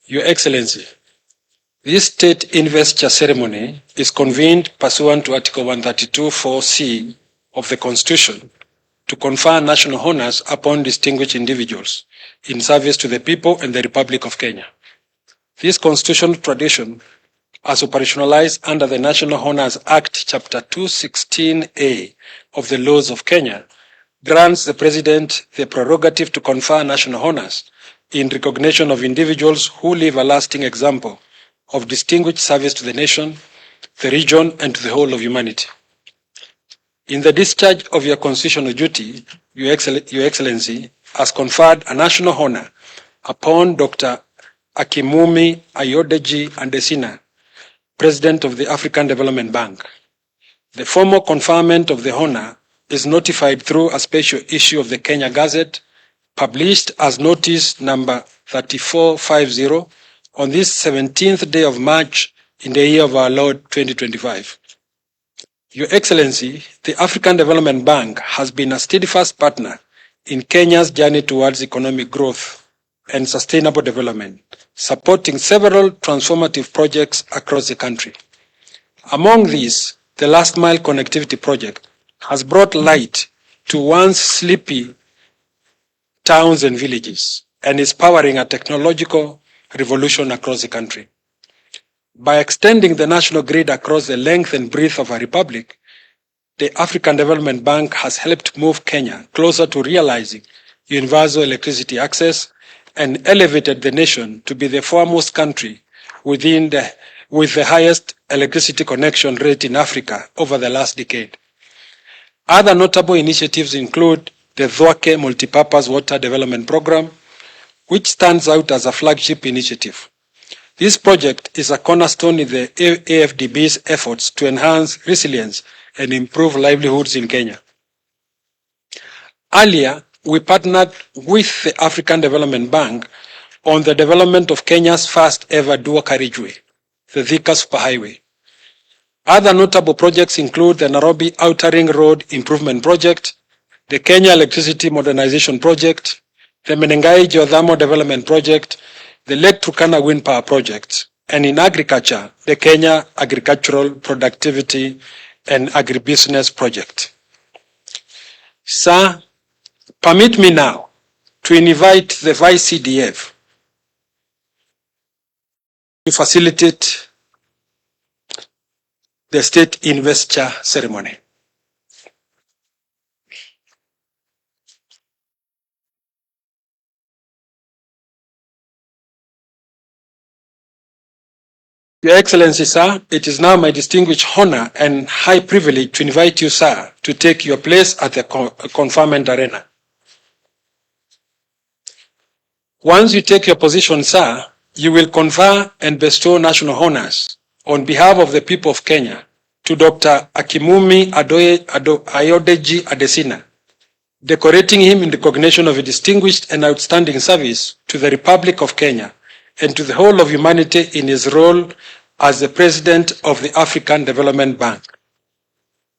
Your Excellency, this state investiture ceremony is convened pursuant to Article 132(4)(c) of the Constitution to confer national honors upon distinguished individuals in service to the people and the Republic of Kenya. This constitutional tradition, as operationalized under the National Honors Act, Chapter 216A of the Laws of Kenya, grants the President the prerogative to confer national honors in recognition of individuals who leave a lasting example of distinguished service to the nation, the region, and to the whole of humanity. In the discharge of your constitutional duty, Your Excellency has conferred a national honor upon Dr. Akimumi Ayodeji Adesina, President of the African Development Bank. The formal conferment of the honor is notified through a special issue of the Kenya Gazette, published as notice number 3450 on this 17th day of March in the year of our Lord 2025. Your Excellency, the African Development Bank has been a steadfast partner in Kenya's journey towards economic growth and sustainable development, supporting several transformative projects across the country. Among these, the Last Mile Connectivity Project has brought light to once sleepy towns and villages and is powering a technological revolution across the country. By extending the national grid across the length and breadth of our republic, the African Development Bank has helped move Kenya closer to realizing universal electricity access and elevated the nation to be the foremost country with the highest electricity connection rate in Africa over the last decade. Other notable initiatives include the Thwake Multipurpose Water Development Program, which stands out as a flagship initiative. This project is a cornerstone in the AFDB's efforts to enhance resilience and improve livelihoods in Kenya. Earlier, we partnered with the African Development Bank on the development of Kenya's first ever dual carriageway, the Thika Superhighway. Other notable projects include the Nairobi Outer Ring Road Improvement Project, the Kenya Electricity Modernization Project, the Menengai Geothermal Development Project, the Lake Turkana Wind Power Project, and in agriculture, the Kenya Agricultural Productivity and Agribusiness Project. Sir, permit me now to invite the Vice CDF to facilitate the state investiture ceremony. Your Excellency, sir, it is now my distinguished honor and high privilege to invite you, sir, to take your place at the conferment arena. Once you take your position, sir, you will confer and bestow national honors on behalf of the people of Kenya to Dr. Akimumi Ayodeji Adesina, decorating him in recognition of a distinguished and outstanding service to the Republic of Kenya and to the whole of humanity in his role as the President of the African Development Bank.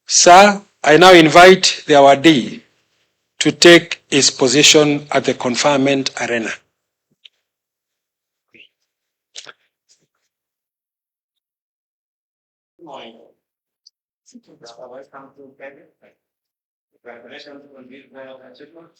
Sir, I now invite the awardee to take his position at the conferment arena. Good morning. Welcome to Kenya. Congratulations on this royal achievement.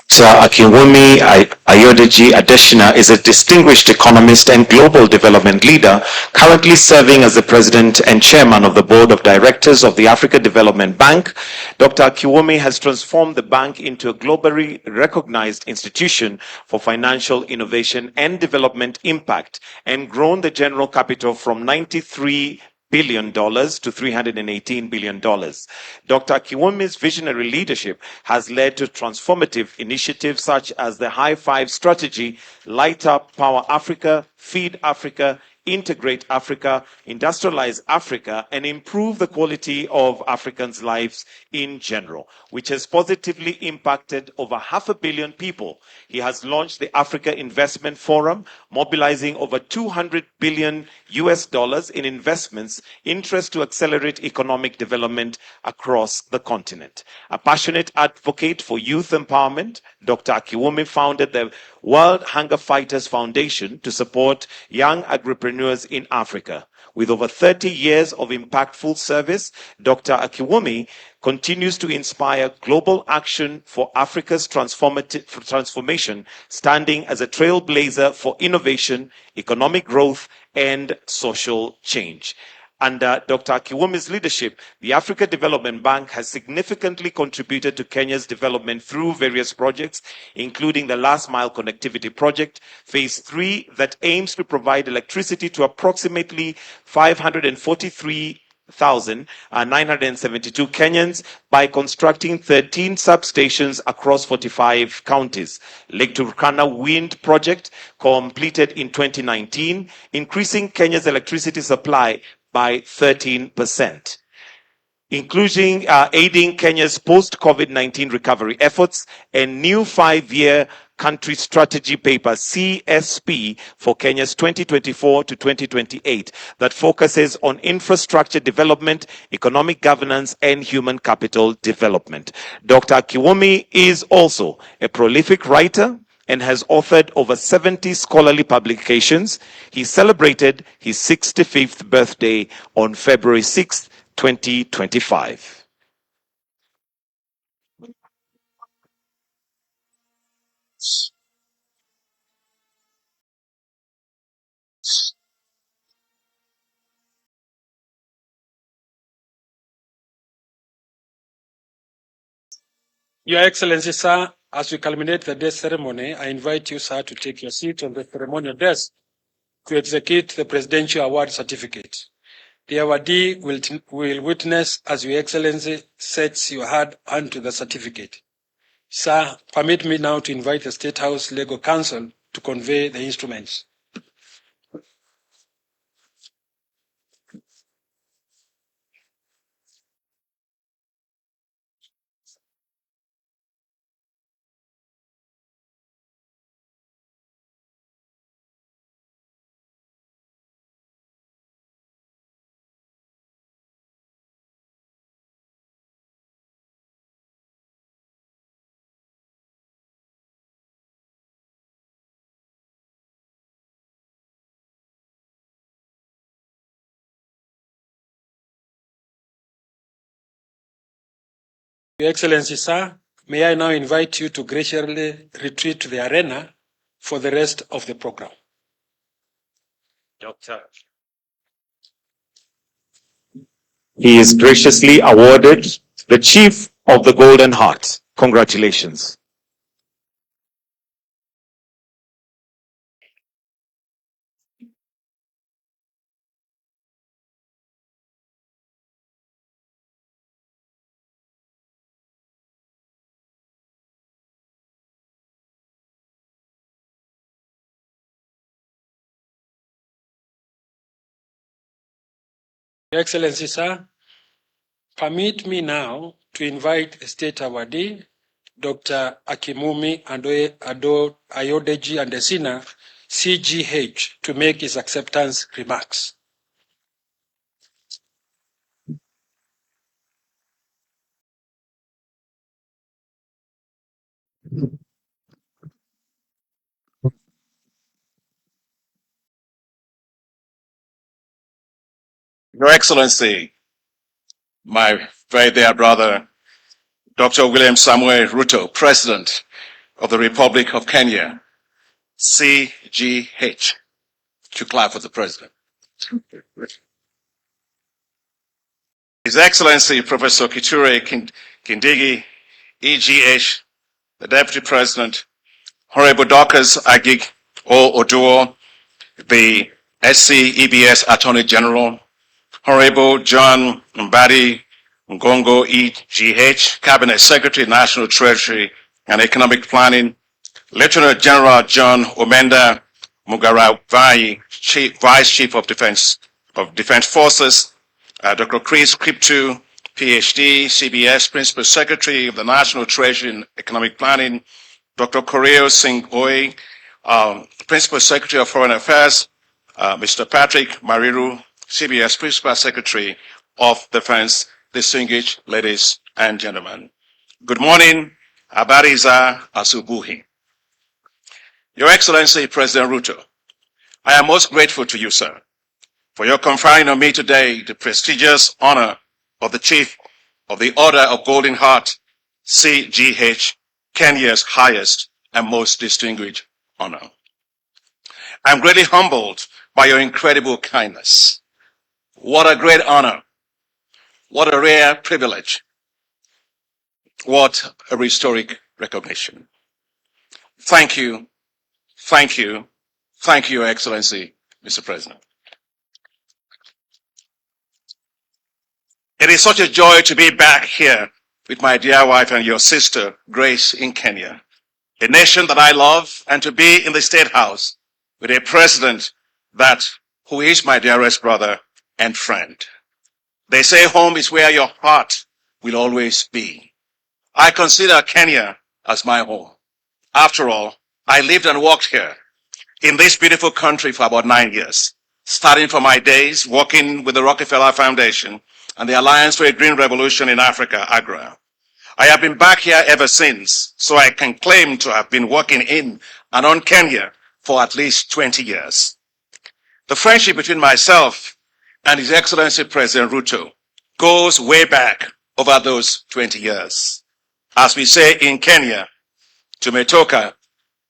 Sir Akimumi Ayodeji Adesina is a distinguished economist and global development leader, currently serving as the President and Chairman of the Board of Directors of the Africa Development Bank. Dr. Akimumi has transformed the bank into a globally recognized institution for financial innovation and development impact and grown the general capital from $93 billion to $318 billion. Dr. Akiwumi's visionary leadership has led to transformative initiatives such as the High Five Strategy, Light Up Power Africa, Feed Africa, integrate Africa, industrialize Africa, and improve the quality of Africans' lives in general, which has positively impacted over 500 million people. He has launched the Africa Investment Forum, mobilizing over $200 billion in investments, interest to accelerate economic development across the continent. A passionate advocate for youth empowerment, Dr. Akiwumi founded the World Hunger Fighters Foundation to support young agripreneurs in Africa. With over 30 years of impactful service, Dr. Akiwumi continues to inspire global action for Africa's transformation, standing as a trailblazer for innovation, economic growth, and social change. Under Dr. Akiwumi's leadership, the Africa Development Bank has significantly contributed to Kenya's development through various projects, including the Last Mile Connectivity Project, Phase 3, that aims to provide electricity to approximately 543,972 Kenyans by constructing 13 substations across 45 counties. Lake Turkana Wind Project, completed in 2019, increasing Kenya's electricity supply by 13%. Including aiding Kenya's post-COVID-19 recovery efforts, and new 5-year country strategy paper, CSP, for Kenya's 2024 to 2028, that focuses on infrastructure development, economic governance, and human capital development. Dr. Akiwumi is also a prolific writer and has authored over 70 scholarly publications. He celebrated his 65th birthday on February 6th, 2025. Your Excellency, sir, as we culminate the day ceremony, I invite you, sir, to take your seat on the ceremonial desk to execute the Presidential Award Certificate. The awardee will witness as Your Excellency sets your hand to the certificate. Sir, permit me now to invite the State House Legal Counsel to convey the instruments. Your Excellency, sir, may I now invite you to graciously retreat to the arena for the rest of the program. Dr. He is graciously awarded the Chief of the Golden Heart. Congratulations. Your Excellency, sir, permit me now to invite State Awardee, Dr. Akimumi Ayodeji Adesina, CGH, to make his acceptance remarks. Your Excellency, my very dear brother, Dr. William Samuel Ruto, President of the Republic of Kenya, CGH. To clap for the President. His Excellency, Professor Kithure Kindigi, EGH, the Deputy President, Honorable Dorcas Agig O. Oduo, the SCEBS Attorney General, Honorable John Mbadi Ngongo EGH, Cabinet Secretary, National Treasury and Economic Planning, Lieutenant General John Omenda Mugaravai, Vice Chief of Defense Forces, Dr. Chris Kriptu, PhD, CBS Principal Secretary of the National Treasury and Economic Planning, Dr. Koreo Singh Oi, Principal Secretary of Foreign Affairs, Mr. Patrick Mariru, CBS Principal Secretary of Defense, distinguished ladies and gentlemen. Good morning, Abariza Asubuhi. Your Excellency, President Ruto, I am most grateful to you, sir, for your conferring on me today the prestigious honor of the Chief of the Order of Golden Heart, CGH, Kenya's highest and most distinguished honor. I'm greatly humbled by your incredible kindness. What a great honor. What a rare privilege. What a historic recognition. Thank you. Thank you. Thank you, Your Excellency, Mr. President. It is such a joy to be back here with my dear wife and your sister, Grace, in Kenya, a nation that I love, and to be in the State House with a president who is my dearest brother and friend. They say home is where your heart will always be. I consider Kenya as my home. After all, I lived and worked here in this beautiful country for about 9 years, starting from my days working with the Rockefeller Foundation and the Alliance for a Green Revolution in Africa, AGRA. I have been back here ever since, so I can claim to have been working in and on Kenya for at least 20 years. The friendship between myself and His Excellency President Ruto goes way back over those 20 years. As we say in Kenya, tumetoka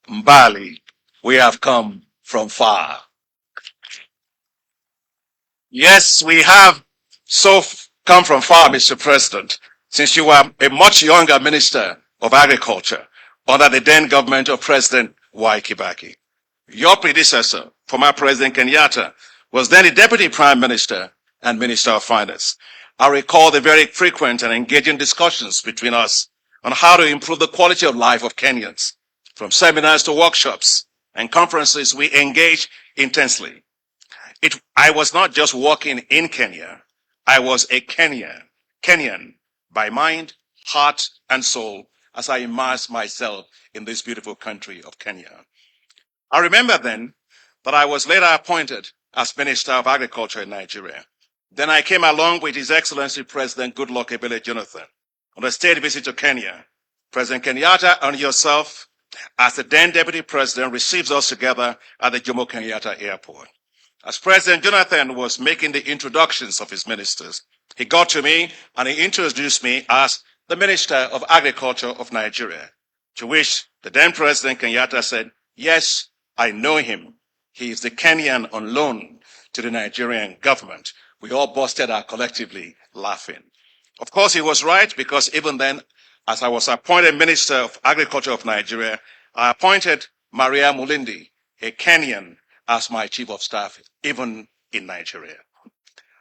mbali, we have come from far. Yes, we have come from far, Mr. President, since you were a much younger Minister of Agriculture under the then government of President Y. Kibaki. Your predecessor, former President Kenyatta, was then the Deputy Prime Minister and Minister of Finance. I recall the very frequent and engaging discussions between us on how to improve the quality of life of Kenyans. From seminars to workshops and conferences, we engaged intensely. I was not just working in Kenya, I was a Kenyan by mind, heart, and soul as I immersed myself in this beautiful country of Kenya. I remember then that I was later appointed as Minister of Agriculture in Nigeria. Then I came along with His Excellency President Goodluck Ebele Jonathan on a state visit to Kenya. President Kenyatta and yourself, as the then Deputy President, receives us together at the Jomo Kenyatta Airport. As President Jonathan was making the introductions of his ministers, he got to me and he introduced me as the Minister of Agriculture of Nigeria, to which the then President Kenyatta said, "Yes, I know him. He is the Kenyan on loan to the Nigerian government." We all busted out collectively laughing. Of course, he was right, because even then, as I was appointed Minister of Agriculture of Nigeria, I appointed Maria Mulindi, a Kenyan, as my Chief of Staff, even in Nigeria.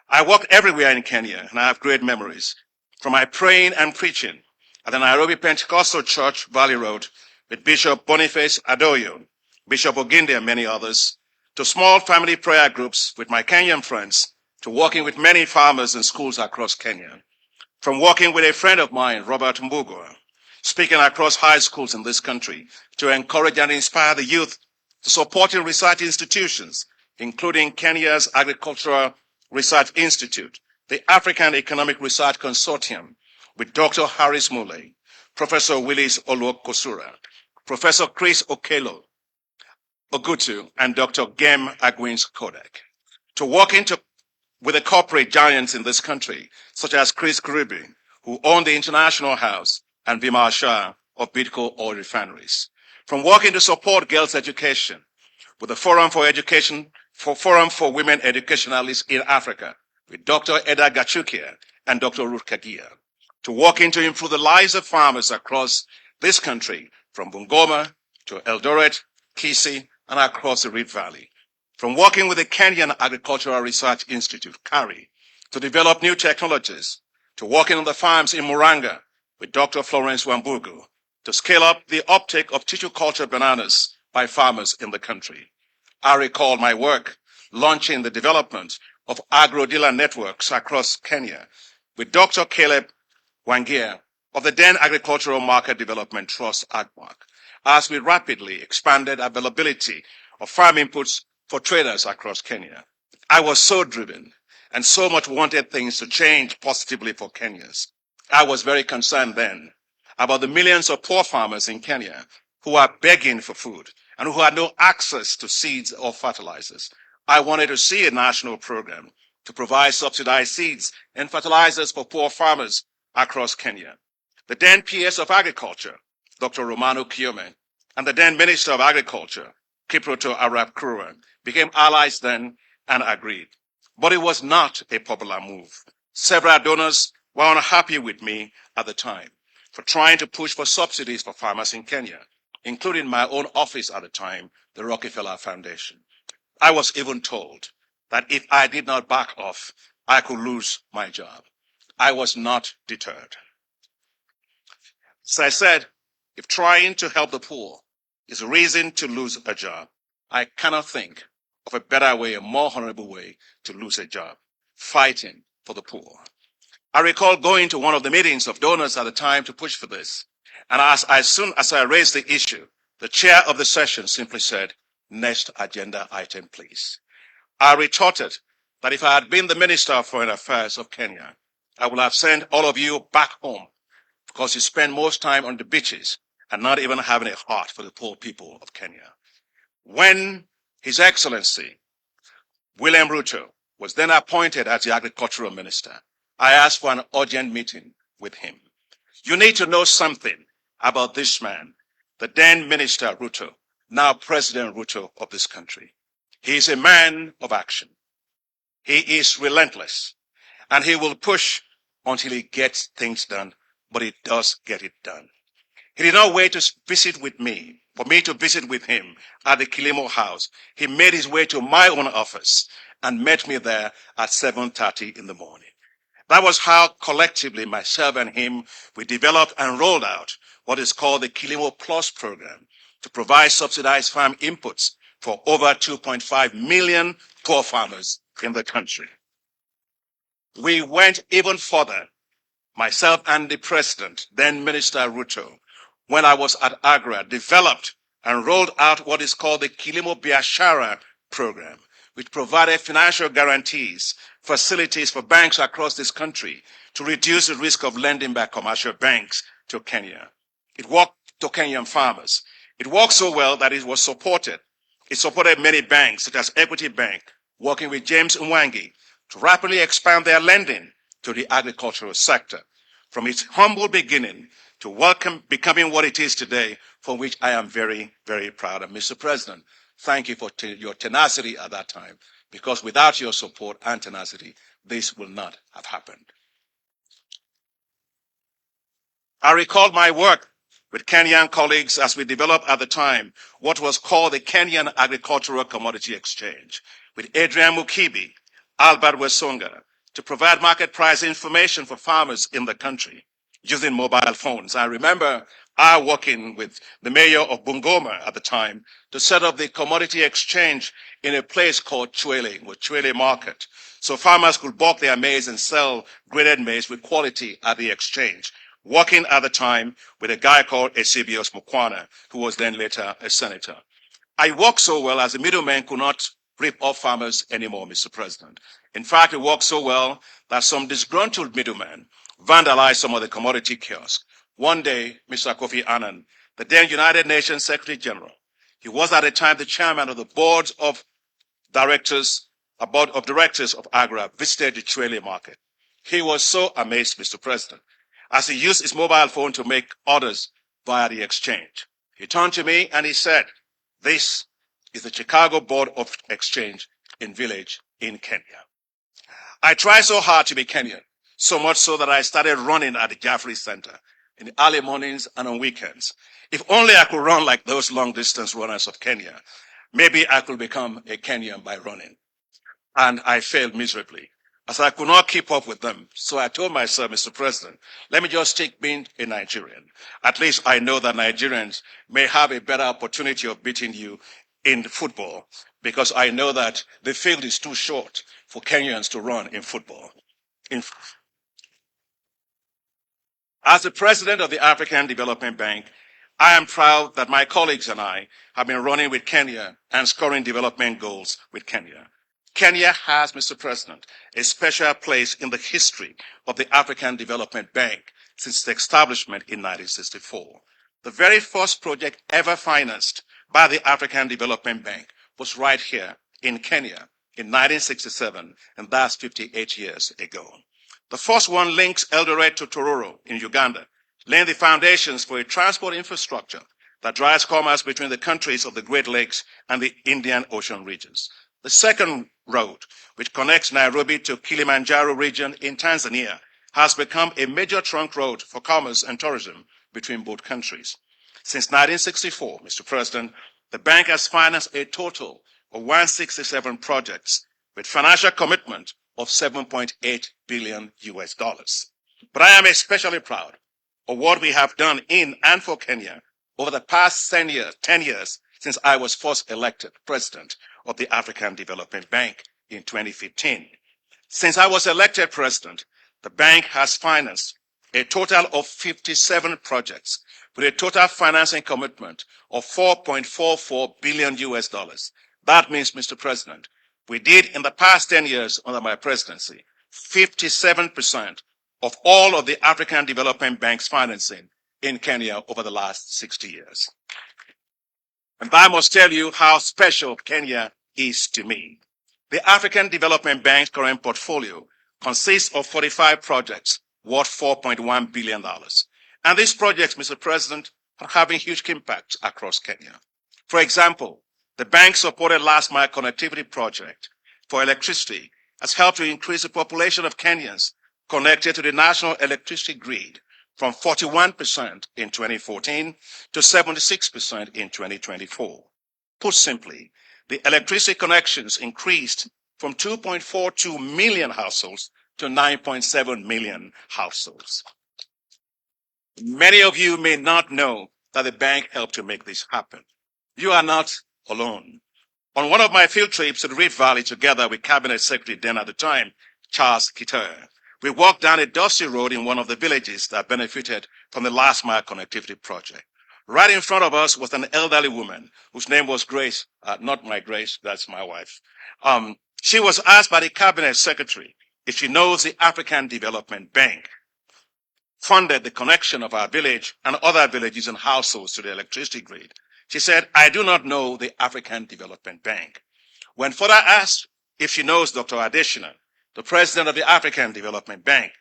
I worked everywhere in Kenya, and I have great memories. From my praying and preaching at the Nairobi Pentecostal Church, Valley Road, with Bishop Boniface Adoyo, Bishop Oginde, and many others, to small family prayer groups with my Kenyan friends, to working with many farmers and schools across Kenya. From working with a friend of mine, Robert Mbugua, speaking across high schools in this country to encourage and inspire the youth, to supporting research institutions, including Kenya's Agricultural Research Institute, the African Economic Research Consortium, with Dr. Harris Muley, Professor Willis Oluokosura, Professor Chris Okelo Ogutu, and Dr. Gem Agwins Kodak, to working with the corporate giants in this country, such as Chris Kuribi, who owned the International House, and Vimal Shah of Bidco Oil Refineries. From working to support girls' education with the Forum for Women Educationalists in Africa, with Dr. Eda Gachukia and Dr. Ruth Kagia, to working to improve the lives of farmers across this country, from Bungoma to Eldoret, Kisii, and across the Rift Valley. From working with the Kenyan Agricultural Research Institute, KARI, to develop new technologies, to working on the farms in Muranga with Dr. Florence Wambugu, to scale up the uptake of tissue culture bananas by farmers in the country. I recall my work launching the development of agro-dealer networks across Kenya with Dr. Caleb Wangia of the then Agricultural Market Development Trust, AGMAC, as we rapidly expanded availability of farm inputs for traders across Kenya. I was so driven and so much wanted things to change positively for Kenyans. I was very concerned then about the millions of poor farmers in Kenya who are begging for food and who had no access to seeds or fertilizers. I wanted to see a national program to provide subsidized seeds and fertilizers for poor farmers across Kenya. The then PS of Agriculture, Dr. Romano Kiome, and the then Minister of Agriculture, Kiproto Arap Kuruwan, became allies then and agreed. But it was not a popular move. Several donors were unhappy with me at the time for trying to push for subsidies for farmers in Kenya, including my own office at the time, the Rockefeller Foundation. I was even told that if I did not back off, I could lose my job. I was not deterred. As I said, if trying to help the poor is a reason to lose a job, I cannot think of a better way, a more honorable way to lose a job, fighting for the poor. I recall going to one of the meetings of donors at the time to push for this. And as soon as I raised the issue, the chair of the session simply said, "Next agenda item, please." I retorted that if I had been the Minister of Foreign Affairs of Kenya, I would have sent all of you back home because you spend most time on the beaches and not even having a heart for the poor people of Kenya. When His Excellency William Ruto was then appointed as the Agricultural Minister, I asked for an urgent meeting with him. You need to know something about this man, the then Minister Ruto, now President Ruto of this country. He is a man of action. He is relentless, and he will push until he gets things done, but he does get it done. He did not wait to visit with me, for me to visit with him at the Kilimo House. He made his way to my own office and met me there at 7:30 in the morning. That was how collectively myself and him, we developed and rolled out what is called the Kilimo Plus program to provide subsidized farm inputs for over 2.5 million poor farmers in the country. We went even further, myself and the president, then Minister Ruto, when I was at Agra, developed and rolled out what is called the Kilimo Biashara program, which provided financial guarantees, facilities for banks across this country to reduce the risk of lending by commercial banks to Kenya. It worked to Kenyan farmers. It worked so well that it was supported. It supported many banks, such as Equity Bank, working with James Mwangi to rapidly expand their lending to the agricultural sector, from its humble beginning to becoming what it is today, for which I am very, very proud of. Mr. President, thank you for your tenacity at that time, because without your support and tenacity, this will not have happened. I recall my work with Kenyan colleagues as we developed at the time what was called the Kenyan Agricultural Commodity Exchange, with Adrian Mukibi, Albert Wesonga, to provide market price information for farmers in the country using mobile phones. I remember I working with the mayor of Bungoma at the time to set up the commodity exchange in a place called Chwele Market, so farmers could bulk their maize and sell graded maize with quality at the exchange, working at the time with a guy called Eusebius Mukwana, who was then later a senator. I worked so well as the middlemen could not rip off farmers anymore, Mr. President. In fact, it worked so well that some disgruntled middlemen vandalized some of the commodity kiosks. One day, Mr. Kofi Annan, the then United Nations Secretary General, he was at the time the chairman of the board of directors of Agra, visited the Chwele Market. He was so amazed, Mr. President, as he used his mobile phone to make orders via the exchange. He turned to me and he said, "This is the Chicago Board of Exchange in Village in Kenya." I tried so hard to be Kenyan, so much so that I started running at the Jaffrey Center in the early mornings and on weekends. If only I could run like those long distance runners of Kenya, maybe I could become a Kenyan by running. And I failed miserably, as I could not keep up with them. So I told myself, Mr. President, let me just take being a Nigerian. At least I know that Nigerians may have a better opportunity of beating you in football because I know that the field is too short for Kenyans to run in football. As the president of the African Development Bank, I am proud that my colleagues and I have been running with Kenya and scoring development goals with Kenya. Kenya has, Mr. President, a special place in the history of the African Development Bank since its establishment in 1964. The very first project ever financed by the African Development Bank was right here in Kenya in 1967, and that's 58 years ago. The first one links Eldoret to Tororo in Uganda, laying the foundations for a transport infrastructure that drives commerce between the countries of the Great Lakes and the Indian Ocean regions. The second road, which connects Nairobi to Kilimanjaro region in Tanzania, has become a major trunk road for commerce and tourism between both countries. Since 1964, Mr. President, the bank has financed a total of 167 projects with financial commitment of $7.8 billion US. But I am especially proud of what we have done in and for Kenya over the past 10 years since I was first elected president of the African Development Bank in 2015. Since I was elected president, the bank has financed a total of 57 projects with a total financing commitment of $4.44 billion US. That means, Mr. President, we did in the past 10 years under my presidency, 57% of all of the African Development Bank's financing in Kenya over the last 60 years. And I must tell you how special Kenya is to me. The African Development Bank's current portfolio consists of 45 projects worth $4.1 billion. And these projects, Mr. President, are having huge impact across Kenya. For example, the bank supported last mile connectivity project for electricity has helped to increase the population of Kenyans connected to the national electricity grid from 41% in 2014 to 76% in 2024. Put simply, the electricity connections increased from 2.42 million households to 9.7 million households. Many of you may not know that the bank helped to make this happen. You are not alone. On one of my field trips to the Rift Valley together with Cabinet Secretary then at the time, Charles Kitter, we walked down a dusty road in one of the villages that benefited from the last mile connectivity project. Right in front of us was an elderly woman whose name was Grace, not my Grace, that's my wife. She was asked by the Cabinet Secretary if she knows the African Development Bank funded the connection of our village and other villages and households to the electricity grid. She said, I do not know the African Development Bank. When further asked if she knows Dr. Adesina, the president of the African Development Bank,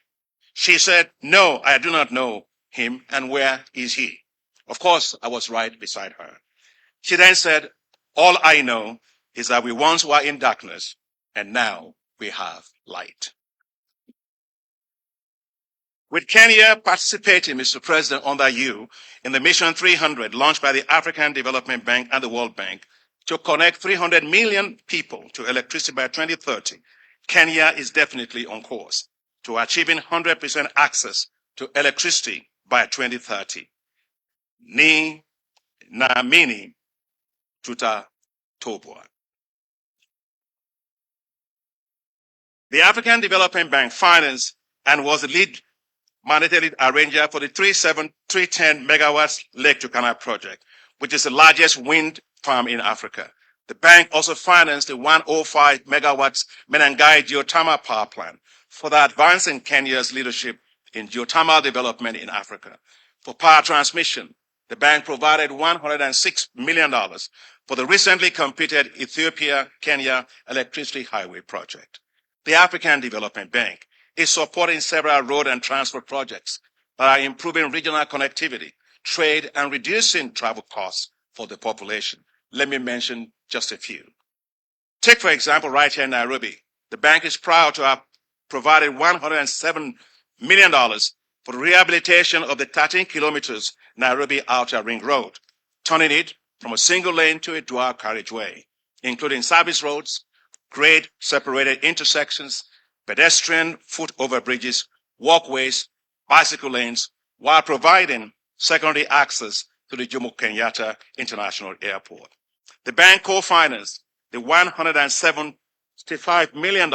she said, no, I do not know him, and where is he? Of course, I was right beside her. She then said, all I know is that we once were in darkness, and now we have light. With Kenya participating, Mr. President, under you in the Mission 300 launched by the African Development Bank and the World Bank to connect 300 million people to electricity by 2030, Kenya is definitely on course to achieving 100% access to electricity by 2030. Ni naamini tutatoboa. The African Development Bank financed and was the lead mandated arranger for the 310 megawatts Lake Turkana project, which is the largest wind farm in Africa. The bank also financed the 105 megawatts Menengai geothermal power plant for the advancing Kenya's leadership in geothermal development in Africa. For power transmission, the bank provided $106 million for the recently completed Ethiopia-Kenya electricity highway project. The African Development Bank is supporting several road and transport projects that are improving regional connectivity, trade, and reducing travel costs for the population. Let me mention just a few. Take, for example, right here in Nairobi, the bank is proud to have provided $107 million for the rehabilitation of the 13 kilometers Nairobi Outer Ring Road, turning it from a single lane to a dual carriageway, including service roads, grade separated intersections, pedestrian foot overbridges, walkways, bicycle lanes, while providing secondary access to the Jomo Kenyatta International Airport. The bank co-financed the $175 million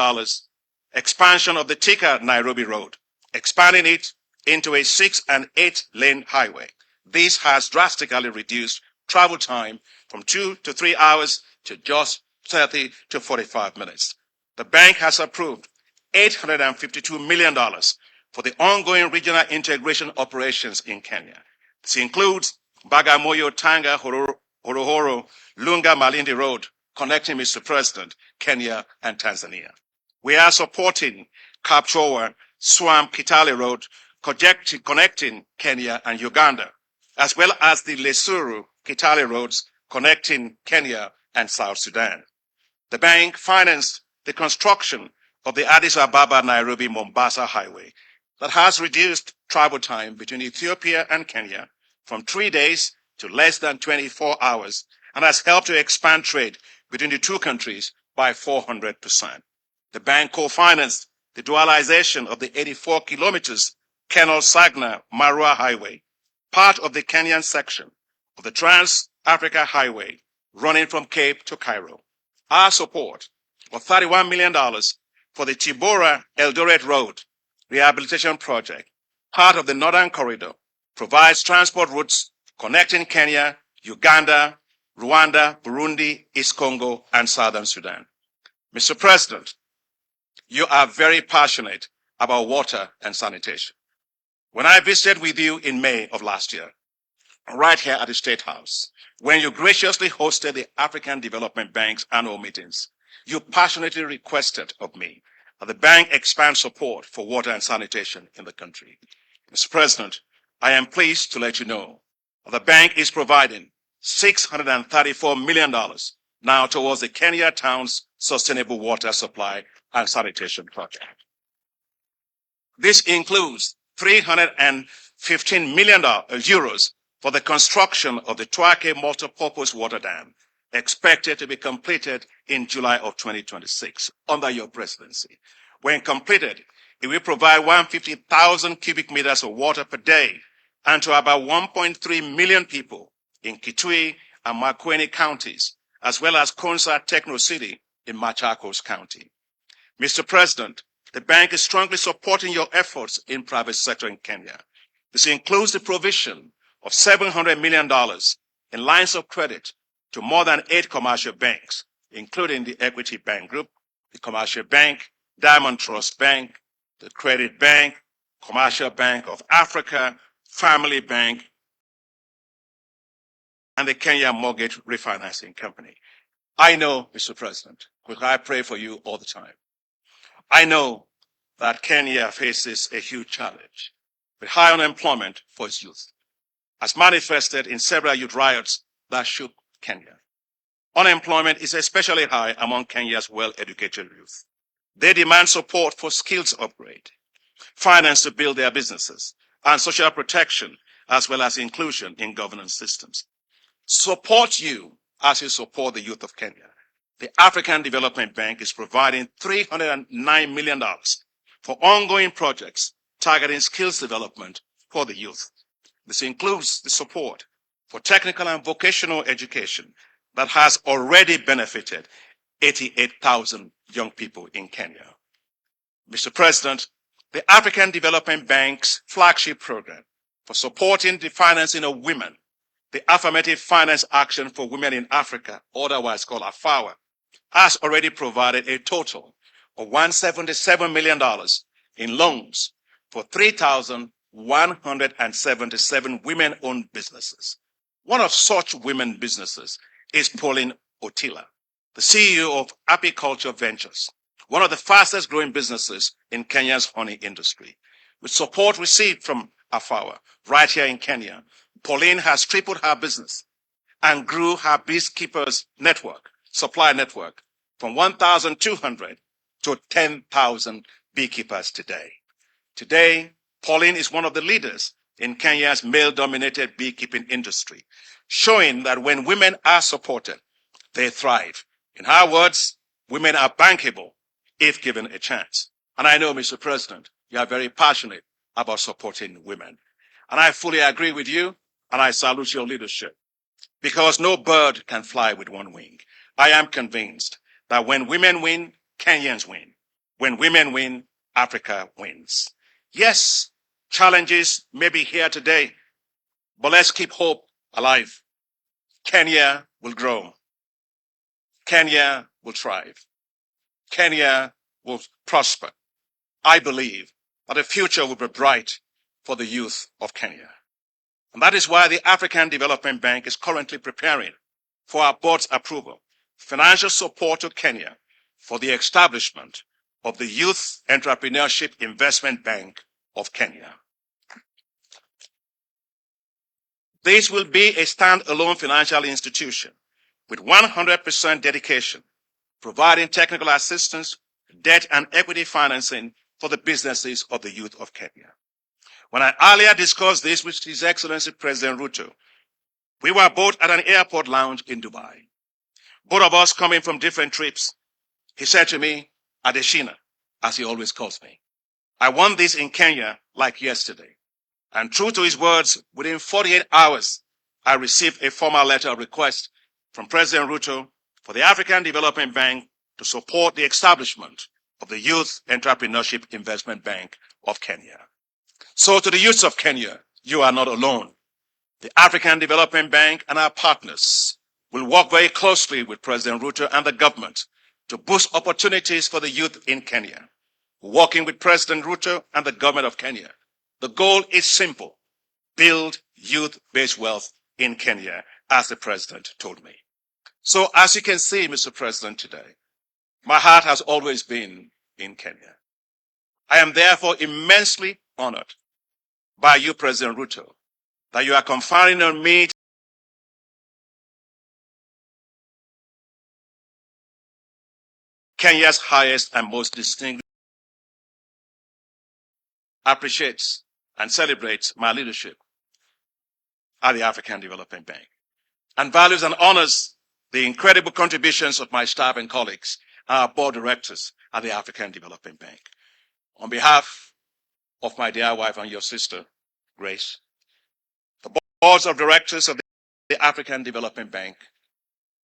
expansion of the Thika-Nairobi Road, expanding it into a 6- and 8-lane highway. This has drastically reduced travel time from 2 to 3 hours to just 30 to 45 minutes. The bank has approved $852 million for the ongoing regional integration operations in Kenya. This includes Bagamoyo, Tanga, Horohoro, Lunga, Malindi Road, connecting, Mr. President, Kenya and Tanzania. We are supporting Kapchowa, Swamp, Kitale Road, connecting Kenya and Uganda, as well as the Lesuru, Kitale roads, connecting Kenya and South Sudan. The bank financed the construction of the Addis Ababa, Nairobi, Mombasa highway that has reduced travel time between Ethiopia and Kenya from 3 days to less than 24 hours and has helped to expand trade between the two countries by 400%. The bank co-financed the dualization of the 84 kilometers Kenol-Sagna Marua highway, part of the Kenyan section of the Trans-Africa Highway running from Cape to Cairo. Our support of $31 million for the Tibora Eldoret Road rehabilitation project, part of the Northern Corridor, provides transport routes connecting Kenya, Uganda, Rwanda, Burundi, East Congo, and Southern Sudan. Mr. President, you are very passionate about water and sanitation. When I visited with you in May of last year, right here at the State House, when you graciously hosted the African Development Bank's annual meetings, you passionately requested of me that the bank expand support for water and sanitation in the country. Mr. President, I am pleased to let you know that the bank is providing $634 million now towards the Kenya Town's sustainable water supply and sanitation project. This includes 315 million euros for the construction of the Twake multipurpose water dam, expected to be completed in July of 2026 under your presidency. When completed, it will provide 150,000 cubic meters of water per day and to about 1.3 million people in Kitui and Makueni counties, as well as Konsa Techno City in Machakos County. Mr. President, the bank is strongly supporting your efforts in private sector in Kenya. This includes the provision of $700 million in lines of credit to more than 8 commercial banks, including the Equity Bank Group, the Commercial Bank, Diamond Trust Bank, the Credit Bank, Commercial Bank of Africa, Family Bank, and the Kenya Mortgage Refinancing Company. I know, Mr. President, because I pray for you all the time. I know that Kenya faces a huge challenge with high unemployment for its youth, as manifested in several youth riots that shook Kenya. Unemployment is especially high among Kenya's well-educated youth. They demand support for skills upgrade, finance to build their businesses, and social protection, as well as inclusion in governance systems. Support you as you support the youth of Kenya. The African Development Bank is providing $309 million for ongoing projects targeting skills development for the youth. This includes the support for technical and vocational education that has already benefited 88,000 young people in Kenya. Mr. President, the African Development Bank's flagship program for supporting the financing of women, the Affirmative Finance Action for Women in Africa, otherwise called AFAWA, has already provided a total of $177 million in loans for 3,177 women-owned businesses. One of such women businesses is Pauline Otila, the CEO of Apiculture Ventures, one of the fastest growing businesses in Kenya's honey industry. With support received from AFAWA right here in Kenya, Pauline has tripled her business and grew her beekeepers network, supply network, from 1,200 to 10,000 beekeepers today. Today, Pauline is one of the leaders in Kenya's male-dominated beekeeping industry, showing that when women are supported, they thrive. In her words, women are bankable if given a chance. And I know, Mr. President, you are very passionate about supporting women. And I fully agree with you, and I salute your leadership. because no bird can fly with one wing. I am convinced that when women win, Kenyans win. When women win, Africa wins. Yes, challenges may be here today, but let's keep hope alive. Kenya will grow. Kenya will thrive. Kenya will prosper. I believe that the future will be bright for the youth of Kenya. And that is why the African Development Bank is currently preparing for our board's approval financial support to Kenya for the establishment of the Youth Entrepreneurship Investment Bank of Kenya. This will be a standalone financial institution with 100% dedication, providing technical assistance, debt and equity financing for the businesses of the youth of Kenya. When I earlier discussed this with His Excellency President Ruto, we were both at an airport lounge in Dubai. Both of us coming from different trips. He said to me, Adesina, as he always calls me, I want this in Kenya like yesterday. And true to his words, within 48 hours, I received a formal letter of request from President Ruto for the African Development Bank to support the establishment of the Youth Entrepreneurship Investment Bank of Kenya. So to the youths of Kenya, you are not alone. The African Development Bank and our partners will work very closely with President Ruto and the government to boost opportunities for the youth in Kenya. Working with President Ruto and the government of Kenya, the goal is simple: build youth-based wealth in Kenya, as the president told me. So as you can see, Mr. President, today, my heart has always been in Kenya. I am therefore immensely honored by you, President Ruto, that you are conferring on me Kenya's highest and most distinguished, appreciates and celebrates my leadership at the African Development Bank, and values and honors the incredible contributions of my staff and colleagues, our board directors at the African Development Bank. On behalf of my dear wife and your sister, Grace, the boards of directors of the African Development Bank,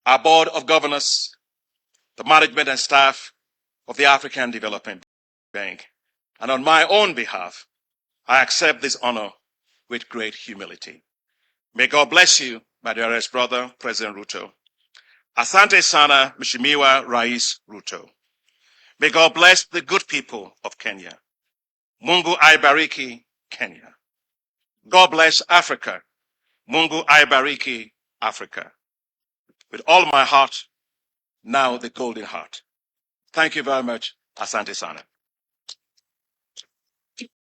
our board of governors, the management and staff of the African Development Bank, and on my own behalf, I accept this honor with great humility. May God bless you, my dearest brother, President Ruto. Asante sana, Mheshimiwa Rais Ruto. May God bless the good people of Kenya. Mungu aibariki Kenya. God bless Africa. Mungu aibariki Africa. With all my heart, now the golden heart. Thank you very much. Asante sana.